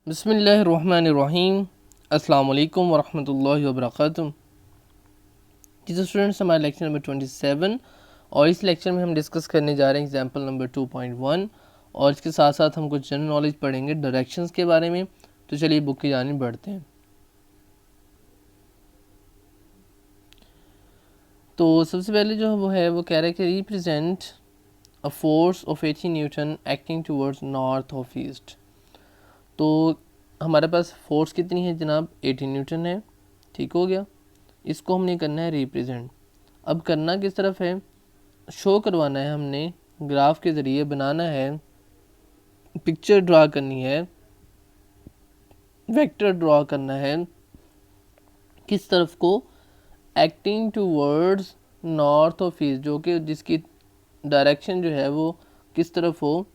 बिस्मिल्लाहिर्रहमानिर्रहीम। अस्सलाम वालेकुम वरहमतुल्लाहि वबरकातुहू। जी तो स्टूडेंट्स, हमारा लेक्चर नंबर 27 और इस लेक्चर में हम डिस्कस करने जा रहे हैं एग्जाम्पल नंबर 2.1 और इसके साथ साथ हम कुछ जनरल नॉलेज पढ़ेंगे डायरेक्शंस के बारे में। तो चलिए बुक की जानिब बढ़ते हैं। तो सबसे पहले जो वो है वो कह रहा है कि represent a force of 80 newton acting towards north of east. तो हमारे पास फोर्स कितनी है जनाब, 80 न्यूटन है। ठीक हो गया, इसको हमने करना है रिप्रेजेंट। अब करना किस तरफ है, शो करवाना है हमने, ग्राफ के ज़रिए बनाना है, पिक्चर ड्रा करनी है, वेक्टर ड्रा करना है। किस तरफ को, acting towards north of east, जो कि जिसकी डायरेक्शन जो है वो किस तरफ हो,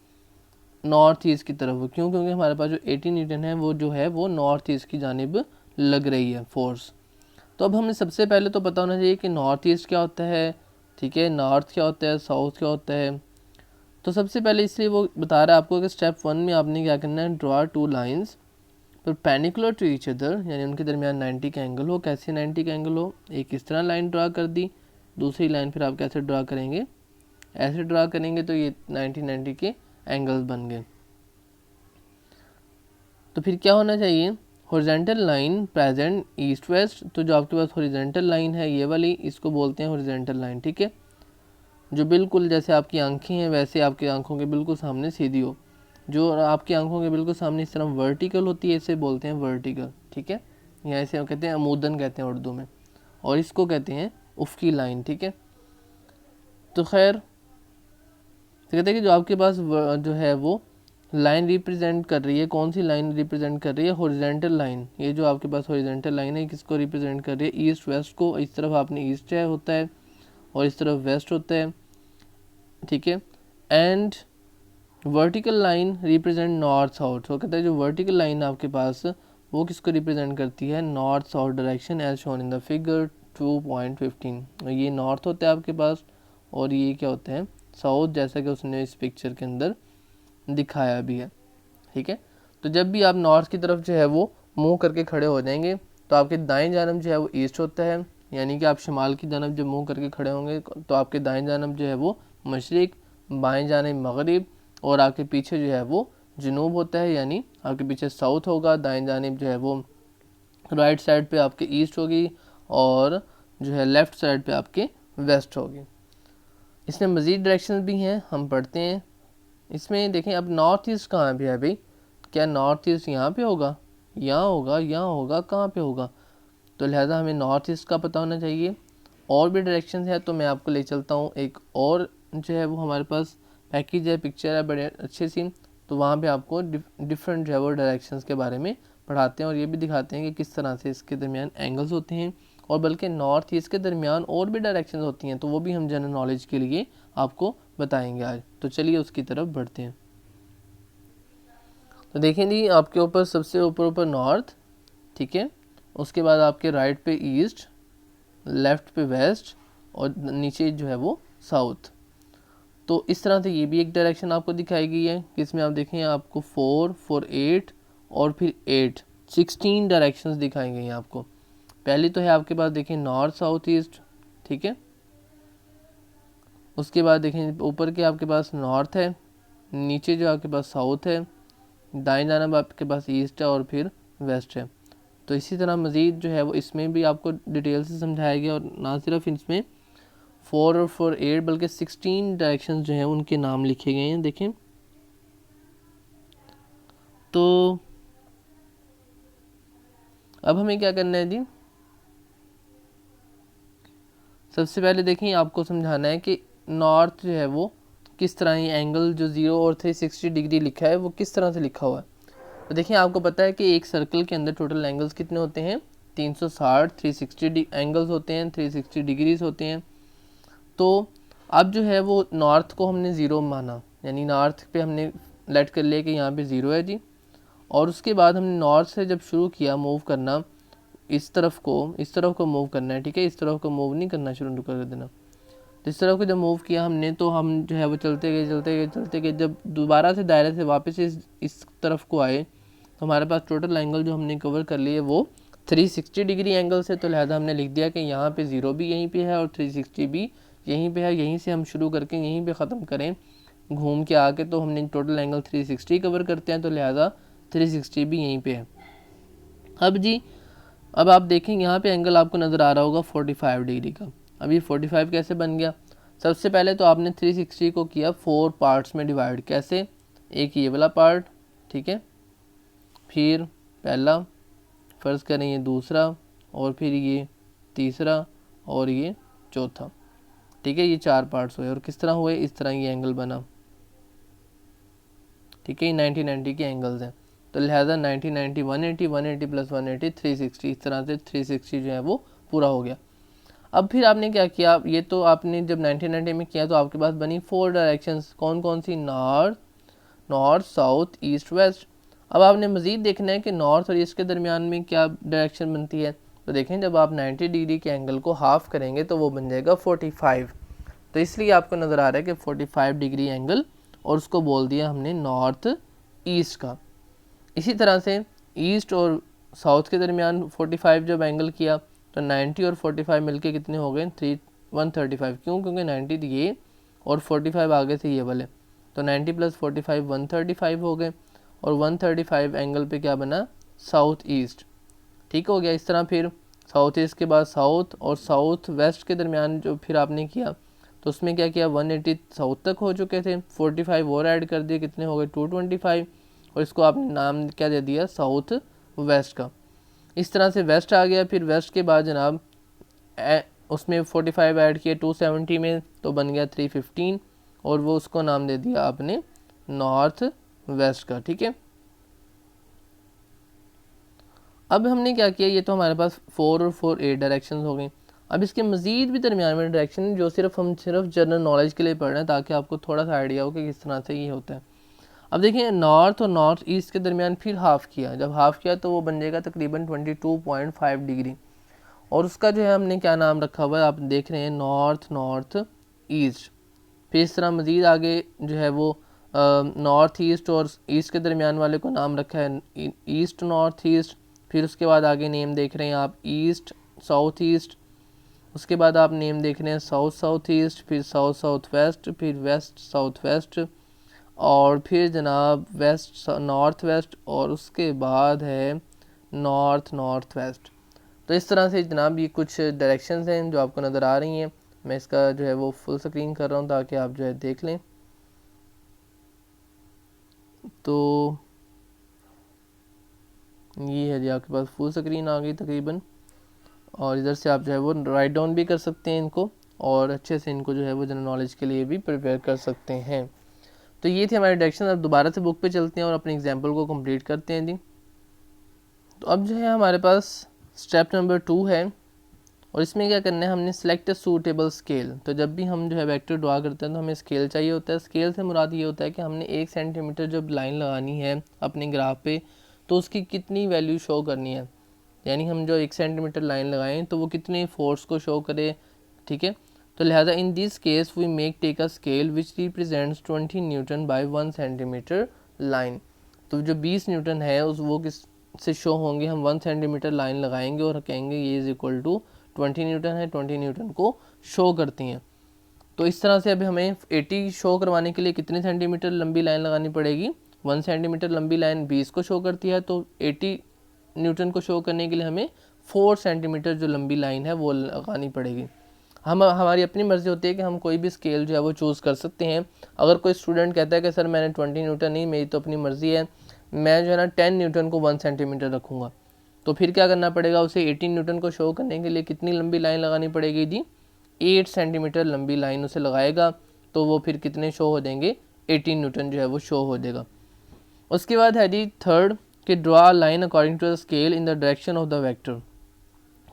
नॉर्थ ईस्ट की तरफ हो। क्यों? क्योंकि हमारे पास जो 80 न्यूटन है वो जो है वो नॉर्थ ईस्ट की जानिब लग रही है फोर्स। तो अब हमें सबसे पहले तो पता होना चाहिए कि नॉर्थ ईस्ट क्या होता है, ठीक है, नॉर्थ क्या होता है, साउथ क्या होता है। तो सबसे पहले इसलिए वो बता रहा है आपको कि स्टेप 1 में आपने क्या करना है, draw two lines perpendicular to each other, यानी उनके दरमियान 90 का एंगल हो। कैसे 90 का एंगल हो, एक इस तरह लाइन ड्रा कर दी, दूसरी लाइन फिर आप कैसे ड्रा करेंगे, ऐसे ड्रा करेंगे, तो ये 90 के एंगल्स बन गए। तो फिर क्या होना चाहिए, horizontal line present east west. तो जो आपके पास हॉरिजॉन्टल लाइन है ये वाली, इसको बोलते हैं हॉरिजॉन्टल लाइन, ठीक है, जो बिल्कुल जैसे आपकी आंखें हैं वैसे आपकी आंखों के बिल्कुल सामने सीधी हो। जो आपकी आंखों के बिल्कुल सामने इस तरह वर्टिकल होती है, इसे बोलते हैं वर्टिकल, ठीक है, या इसे हम कहते हैं अमूदन कहते हैं उर्दू में, और इसको कहते हैं उफ़की लाइन, ठीक है। तो खैर, तो कहते हैं कि जो आपके पास जो है वो लाइन रिप्रेजेंट कर रही है, कौन सी लाइन रिप्रेजेंट कर रही है, हॉरिजॉन्टल लाइन। ये जो आपके पास हॉरिजॉन्टल लाइन है किसको रिप्रेजेंट कर रही है, ईस्ट वेस्ट को। इस तरफ आपने ईस्ट है होता है और इस तरफ वेस्ट होता है, ठीक है। And vertical line represent north south. तो कहता है जो वर्टिकल लाइन है आपके पास वो किसको रिप्रेजेंट करती है, north south direction as shown in the figure 2.15। ये नॉर्थ होता है आपके पास और ये क्या होता है, साउथ, जैसा कि उसने इस पिक्चर के अंदर दिखाया भी है, ठीक है। तो जब भी आप नॉर्थ की तरफ जो है वो मुंह करके खड़े हो जाएंगे तो आपके दाएं जानब जो है वो ईस्ट होता है, यानी कि आप शिमाल की जानब जब मुंह करके खड़े होंगे तो आपके दाएं जानब जो है वो मशरिक, बाएं जानब मगरिब, और आपके पीछे जो है वो जनूब होता है, यानी आपके पीछे साउथ होगा, दाएं जानब जो है वो राइट साइड पे आपके ईस्ट होगी और जो है लेफ़्ट साइड पे आपके वेस्ट होगी। इसमें मज़ीद डायरेक्शन भी हैं, हम पढ़ते हैं। इसमें देखें अब नॉर्थ ईस्ट कहाँ पे है भाई, क्या नॉर्थ ईस्ट यहाँ पे होगा, यहाँ होगा, यहाँ होगा, कहाँ पे होगा। तो लिहाजा हमें नॉर्थ ईस्ट का पता होना चाहिए। और भी डायरेक्शन है तो मैं आपको ले चलता हूँ एक और जो है वो हमारे पास पैकेज है, पिक्चर है बड़े अच्छे सी। तो वहाँ पे आपको डिफरेंट जो है वो डायरेक्शंस के बारे में पढ़ाते हैं और ये भी दिखाते हैं कि किस तरह से इसके दरमियान एंगल्स होते हैं, और बल्कि नॉर्थ ईस्ट के दरमियान और भी डायरेक्शंस होती हैं, तो वो भी हम जनरल नॉलेज के लिए आपको बताएंगे आज। तो चलिए उसकी तरफ बढ़ते हैं। तो देखें जी, आपके ऊपर सबसे ऊपर नॉर्थ, ठीक है, उसके बाद आपके राइट पे ईस्ट, लेफ़्ट पे वेस्ट और नीचे जो है वो साउथ। तो इस तरह से ये भी एक डायरेक्शन आपको दिखाई गई है, इसमें आप देखें आपको 4 4 8 और फिर 8 16 डायरेक्शंस दिखाई गई हैं आपको। पहली तो है आपके पास देखें नॉर्थ साउथ ईस्ट, ठीक है। उसके बाद देखें ऊपर के आपके पास नॉर्थ है, नीचे जो आपके पास साउथ है, दाएं जानब आपके पास ईस्ट है और फिर वेस्ट है। तो इसी तरह मज़ीद जो है वो इसमें भी आपको डिटेल से समझाया गया, और ना सिर्फ इसमें 4 और 4 8 बल्कि 16 डायरेक्शंस जो हैं उनके नाम लिखे गए हैं, देखें। तो अब हमें क्या करना है जी, सबसे पहले देखें आपको समझाना है कि नॉर्थ जो है वो किस तरह, ये एंगल जो 0 और 360 डिग्री लिखा है वो किस तरह से लिखा हुआ है। तो देखिए आपको पता है कि एक सर्कल के अंदर टोटल एंगल्स कितने होते हैं, 360 360 एंगल्स होते हैं, 360 डिग्रीज होते हैं। तो अब जो है वो नॉर्थ को हमने ज़ीरो माना, यानी नॉर्थ पे हमने लेट कर लिया कि यहाँ पे ज़ीरो है जी। और उसके बाद हमने नॉर्थ से जब शुरू किया मूव करना, इस तरफ को मूव करना है, ठीक है, इस तरफ को मूव नहीं करना, शुरू कर देना। तो इस तरफ को जब मूव किया हमने तो हम जो है वो चलते गए, जब दोबारा से दायरे से वापस इस तरफ को आए तो हमारे पास टोटल एंगल जो हमने कवर कर लिए वो 360 डिग्री एंगल से, तो लिहाजा हमने लिख दिया कि यहाँ पे 0 भी यहीं पे है और 360 भी यहीं पे है, यहीं से हम शुरू करके यहीं पे ख़त्म करें घूम के आके तो हमने टोटल एंगल 360 कवर करते हैं, तो लिहाजा 360 भी यहीं पे है। अब आप देखें यहाँ पे एंगल आपको नज़र आ रहा होगा 45 डिग्री का। अब ये 45 कैसे बन गया? सबसे पहले तो आपने 360 को किया 4 पार्ट्स में डिवाइड। कैसे? एक ये वाला पार्ट, ठीक है, फिर पहला, फ़र्ज़ करें ये दूसरा, और फिर ये तीसरा और ये चौथा, ठीक है। ये 4 पार्ट्स हुए और किस तरह हुए? इस तरह ये एंगल बना, ठीक है। ये 90 के एंगल्स हैं, तो लिहाजा 90 90 180 180 प्लस 180 360, इस तरह से 360 जो है वो पूरा हो गया। अब फिर आपने क्या किया? ये तो आपने जब 90 में किया तो आपके पास बनी 4 डायरेक्शंस। कौन कौन सी? North south east west. अब आपने मज़ीद देखना है कि नॉर्थ और ईस्ट के दरमियान में क्या डायरेक्शन बनती है। तो देखें, जब आप 90 डिग्री के एंगल को हाफ़ करेंगे तो वो बन जाएगा 45। तो इसलिए आपको नज़र आ रहा है कि 45 डिग्री एंगल, और उसको बोल दिया हमने नॉर्थ ईस्ट का। इसी तरह से ईस्ट और साउथ के दरमियान 45 जब एंगल किया तो 90 और 45 मिलके कितने हो गए? 135। क्यों? क्योंकि 90 ये और 45 आगे से ये वाले, तो 90 प्लस 45 135 हो गए, और 135 एंगल पे क्या बना? साउथ ईस्ट, ठीक हो गया। इस तरह फिर साउथ ईस्ट के बाद साउथ और साउथ वेस्ट के दरमियान जो फिर आपने किया तो उसमें क्या किया? 180 साउथ तक हो चुके थे, 45 और ऐड कर दिए, कितने हो गए? 225, और इसको आपने नाम क्या दे दिया? साउथ वेस्ट का। इस तरह से वेस्ट आ गया। फिर वेस्ट के बाद जनाब उसमें 45 ऐड किए 270 में, तो बन गया 315, और वो उसको नाम दे दिया आपने नॉर्थ वेस्ट का, ठीक है। अब हमने क्या किया? ये तो हमारे पास 4 और 4 8 डायरेक्शन हो गई। अब इसके मज़ीद भी दरमियान में डायरेक्शन जो हम सिर्फ जनरल नॉलेज के लिए पढ़ रहे हैं, ताकि आपको थोड़ा सा आइडिया हो कि किस तरह से ये होता है। अब देखिए, नॉर्थ और नॉर्थ ईस्ट के दरमियान फिर हाफ़ किया। जब हाफ़ किया तो वो बन जाएगा तकरीबन 22.5 डिग्री, और उसका जो है हमने क्या नाम रखा हुआ है? आप देख रहे हैं नॉर्थ ईस्ट। फिर इस तरह मज़ीद आगे जो है वो नॉर्थ ईस्ट और ईस्ट के दरमियान वाले को नाम रखा है ईस्ट नॉर्थ ईस्ट। फिर उसके बाद आगे नेम देख रहे हैं आप ईस्ट साउथ ईस्ट। उसके बाद आप नेम देख रहे हैं साउथ साउथ ईस्ट, फिर साउथ साउथ वेस्ट, फिर वेस्ट साउथ वेस्ट, और फिर जनाब वेस्ट नॉर्थ वेस्ट, और उसके बाद है नॉर्थ नॉर्थ वेस्ट। तो इस तरह से जनाब ये कुछ डायरेक्शंस हैं जो आपको नज़र आ रही हैं। मैं इसका जो है वो फुल स्क्रीन कर रहा हूँ ताकि आप जो है देख लें। तो ये है जी आपके पास फुल स्क्रीन आ गई तकरीबन, और इधर से आप जो है वो राइट डाउन भी कर सकते हैं इनको, और अच्छे से इनको जो है वो जनरल नॉलेज के लिए भी प्रिपेयर कर सकते हैं। तो ये थी हमारी डायरेक्शन। अब दोबारा से बुक पे चलते हैं और अपने एग्जाम्पल को कंप्लीट करते हैं जी। तो अब जो है हमारे पास स्टेप नंबर 2 है, और इसमें क्या करना है? हमने सेलेक्ट सूटेबल स्केल। तो जब भी हम जो है वेक्टर ड्रा करते हैं तो हमें स्केल चाहिए होता है। स्केल से मुराद ये होता है कि हमने 1 सेंटीमीटर जब लाइन लगानी है अपने ग्राफ पे तो उसकी कितनी वैल्यू शो करनी है। यानी हम जो 1 सेंटीमीटर लाइन लगाएं तो वो कितने फोर्स को शो करे, ठीक है। तो लिहाजा in this case we make take a scale which represents 20 newton by 1 centimetre line. तो जो 20 न्यूटन है उस वो किस से शो होंगे? हम 1 सेंटीमीटर लाइन लगाएंगे और कहेंगे ये इज़ इक्वल टू 20 न्यूटन है, 20 न्यूटन को शो करती हैं। तो इस तरह से अभी हमें 80 शो करवाने के लिए कितने सेंटीमीटर लंबी लाइन लगानी पड़ेगी? 1 सेंटीमीटर लंबी लाइन 20 को शो करती है, तो 80 न्यूटन को शो करने के लिए हमें 4 सेंटीमीटर जो लंबी लाइन है वो लगानी पड़ेगी। हमारी अपनी मर्ज़ी होती है कि हम कोई भी स्केल जो है वो चूज़ कर सकते हैं। अगर कोई स्टूडेंट कहता है कि सर मैंने 20 न्यूटन नहीं, मेरी तो अपनी मर्ज़ी है, मैं जो है ना 10 न्यूटन को 1 सेंटीमीटर रखूँगा, तो फिर क्या करना पड़ेगा? उसे 18 न्यूटन को शो करने के लिए कितनी लंबी लाइन लगानी पड़ेगी जी? 8 सेंटीमीटर लंबी लाइन उसे लगाएगा, तो वो फिर कितने शो हो देंगे? 18 न्यूटन जो है वो शो हो देगा। उसके बाद है जी थर्ड कि draw line according to the scale in the direction of the vector.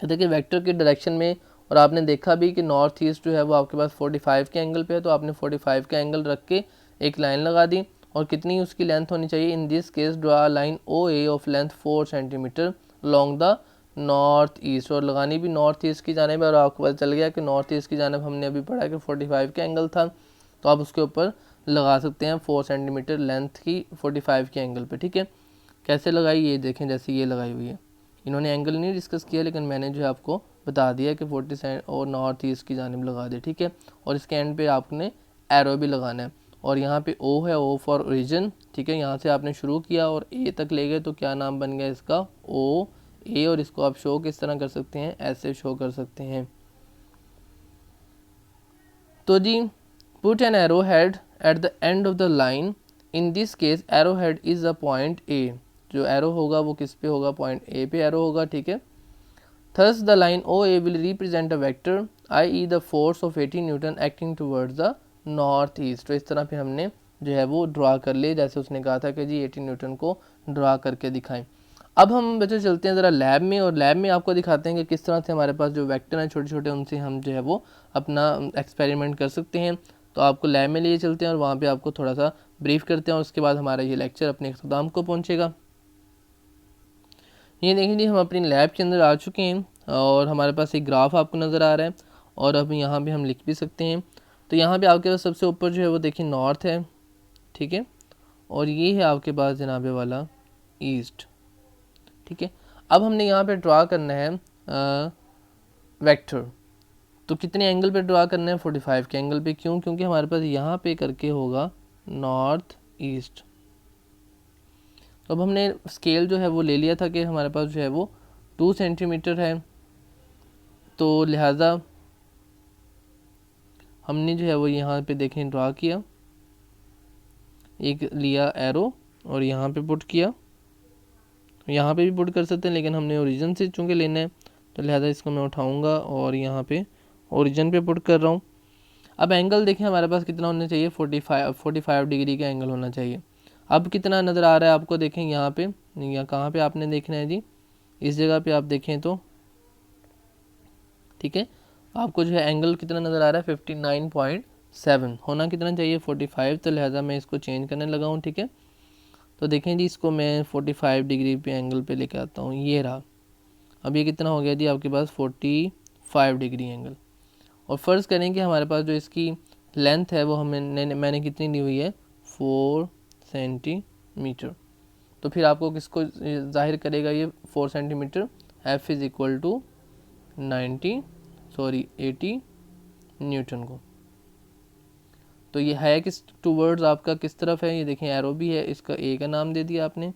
देखिए वेक्टर के डायरेक्शन में, और आपने देखा भी कि नॉर्थ ईस्ट जो है वो आपके पास 45 के एंगल पे है, तो आपने 45 का एंगल रख के एक लाइन लगा दी, और कितनी उसकी लेंथ होनी चाहिए? In this case draw line O A of length 4 centimetre long the north east, और लगानी भी नॉर्थ ईस्ट की जानिब है। और आपको पता चल गया कि नॉर्थ ईस्ट की जानिब हमने अभी पढ़ा कि 45 का एंगल था, तो आप उसके ऊपर लगा सकते हैं 4 सेंटीमीटर लेंथ की 45 के एंगल पे, ठीक है। कैसे लगाई ये देखें, जैसे ये लगाई हुई है। इन्होंने एंगल नहीं डिस्कस किया, लेकिन मैंने जो है आपको बता दिया कि 40 और नॉर्थ ईस्ट की जानिब लगा दे, ठीक है। और इसके एंड पे आपने एरो भी लगाना है, और यहाँ पे ओ है, ओ फॉर ओरिजिन, ठीक है। यहाँ से आपने शुरू किया और ए तक ले गए, तो क्या नाम बन गया इसका, ओ ए। और इसको आप शो किस तरह कर सकते हैं, ऐसे शो कर सकते हैं। तो जी, put an arrow head at the end of the line, in this case arrow head is a point A. जो एरो होगा वो किस पे होगा, पॉइंट ए पे एरो होगा, ठीक है। Thus the line O A will represent a vector, i.e. The force of 80 newton acting towards the north east. तो इस तरह फिर हमने जो है वो ड्रा कर लिए, जैसे उसने कहा था कि जी 80 न्यूटन को ड्रा करके दिखाएं। अब हम बच्चों चलते हैं ज़रा लैब में, और लैब में आपको दिखाते हैं कि किस तरह से हमारे पास जो वेक्टर हैं छोटे छोटे, उनसे हम जो है वो अपना एक्सपेरिमेंट कर सकते हैं। तो आपको लैब में लिए चलते हैं और वहाँ पे आपको थोड़ा सा ब्रीफ करते हैं, और उसके बाद हमारा ये लेक्चर अपने इख्तिताम को पहुँचेगा। ये देखें जी, हम अपनी लैब के अंदर आ चुके हैं, और हमारे पास एक ग्राफ आपको नज़र आ रहा है, और अब यहाँ पे हम लिख भी सकते हैं। तो यहाँ पे आपके पास सबसे ऊपर जो है वो देखिए नॉर्थ है, ठीक है, और ये है आपके पास जनाबे वाला ईस्ट, ठीक है। अब हमने यहाँ पे ड्रा करना है वेक्टर। तो कितने एंगल पे ड्रा करना है, 45 के एंगल पे। क्यों, क्योंकि हमारे पास यहाँ पे करके होगा नॉर्थ ईस्ट। तो अब हमने स्केल जो है वो ले लिया था कि हमारे पास जो है वो 2 सेंटीमीटर है, तो लिहाजा हमने जो है वो यहाँ पे देखें ड्रा किया, एक लिया एरो और यहाँ पे पुट किया। यहाँ पे भी पुट कर सकते हैं, लेकिन हमने ओरिजिन से चूँकि लेना है, तो लिहाजा इसको मैं उठाऊँगा और यहाँ पे ओरिजिन पे पुट कर रहा हूँ। अब एंगल देखें हमारे पास कितना होना चाहिए, 45 डिग्री का एंगल होना चाहिए। अब कितना नज़र आ रहा है आपको, देखें यहाँ पे, या कहाँ पे आपने देखना है जी, इस जगह पे आप देखें तो, ठीक है, आपको जो है एंगल कितना नज़र आ रहा है, 59.7। होना कितना चाहिए, 45। तो लिहाजा मैं इसको चेंज करने लगा हूँ, ठीक है। तो देखें जी, इसको मैं 45 डिग्री पे एंगल पे लेके आता हूँ, ये रहा। अब ये कितना हो गया जी आपके पास, 45 डिग्री एंगल। और फ़र्ज़ करें कि हमारे पास जो इसकी लेंथ है वो मैंने कितनी ली हुई है, 4 सेंटीमीटर। तो फिर आपको किसको जाहिर करेगा ये 4 centimetre, F is equal to 80 newton को। तो ये है किस टूवर्ड्स आपका किस तरफ है, ये देखें एरो भी है, इसका ए का नाम दे दिया आपने,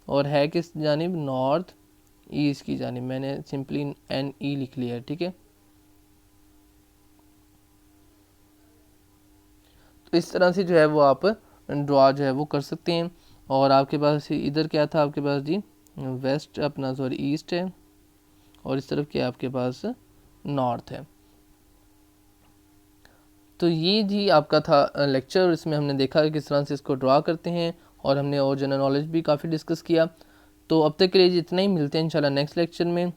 और है किस जानिब, नॉर्थ ईस्ट की जानिब। मैंने सिंपली NE लिख लिया है, ठीक है। तो इस तरह से जो है वो आप ड्रा जो है वो कर सकते हैं। और आपके पास इधर क्या था आपके पास जी, वेस्ट अपना सॉरी ईस्ट है, और इस तरफ क्या आपके पास नॉर्थ है। तो ये जी आपका था लेक्चर, इसमें हमने देखा कि किस तरह से इसको ड्रा करते हैं, और हमने और जनरल नॉलेज भी काफ़ी डिस्कस किया। तो अब तक के लिए जितना ही, मिलते हैं इंशाल्लाह नेक्स्ट लेक्चर में।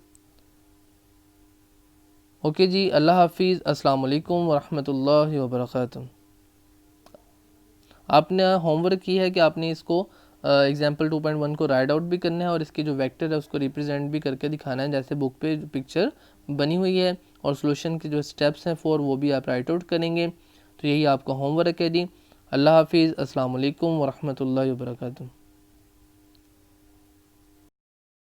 ओके जी, अल्लाह हाफिज़, अस्सलाम वालेकुम वरहमतुल्लाहि वबरकातुहू। आपने होमवर्क की है कि आपने इसको एग्जाम्पल 2.1 को राइट आउट भी करना है, और इसकी जो वेक्टर है उसको रिप्रेजेंट भी करके दिखाना है, जैसे बुक पे पिक्चर बनी हुई है। और सोल्यूशन के जो स्टेप्स हैं 4, वो भी आप राइट आउट करेंगे। तो यही आपका होमवर्क है जी। अल्लाह हाफिज़, अस्सलाम वालेकुम वरहमतुल्लाहि वबरकातुहू।